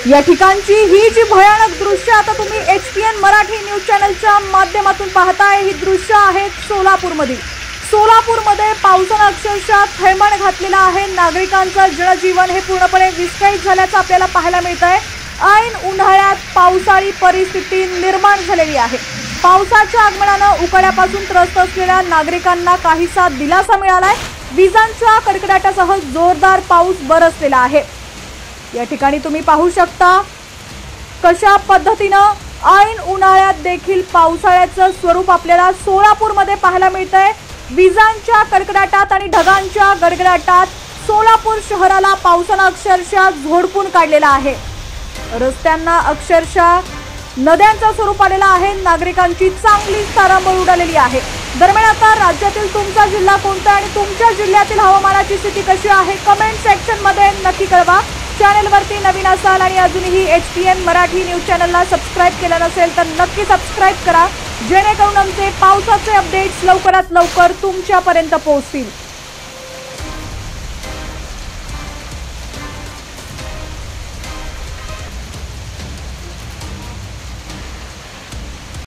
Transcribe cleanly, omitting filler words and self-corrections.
या ठिकाणची ही जी भयानक दृश्य आता तुम्ही HPN मराठी न्यूज चॅनलच्या माध्यमातून पाहताय, ही दृश्य आहेत सोलापूरमधील। सोलापूरमध्ये पावसाने अक्षरशः थैमान घातलेला आहे। नागरिकांचं जनजीवन हे पूर्णपणे विस्कळीत झाल्याचं आपल्याला पाहायला मिळतंय। ऐन उन्हाळ्यात पावसाळी परिस्थिती निर्माण झालेली आहे। पावसाच्या आगमनानं उकाड्यापासून त्रस्त असलेल्या नागरिकांना काहीसा दिलासा मिळालाय। विजांच्या कडकडाटासह जोरदार पाऊस बरसलेला आहे। या ठिकाणी तुम्ही पाहू शकता कशा पद्धतीनं ऐन उन्हाळ्यात देखील पावसाळ्याचं स्वरूप आपल्याला सोलापूरमध्ये पाहायला मिळतंय। विजांच्या कडकडाटात आणि ढगांच्या गडगडाटात सोलापूर शहराला पावसानं अक्षरशः झोडपून काढलेला आहे। रस्त्यांना अक्षरशः नद्यांचं स्वरूप आलेलं आहे। नागरिकांची चांगलीच तारांबळ उडालेली आहे। दरम्यान आता राज्यातील तुमचा जिल्हा कोणता आणि तुमच्या जिल्ह्यातील हवामानाची स्थिती कशी आहे कमेंट सेक्शन मध्ये नक्की कळवा। चॅनलवरती नवीन असाल आणि अजूनही HPN मराठी न्यूज चॅनलला सबस्क्राइब केलं नसेल तर नक्की सबस्क्राइब करा, जेणेकरून आमचे पावसाचे अपडेट्स लवकरात लवकर तुमच्यापर्यंत पोहोचतील।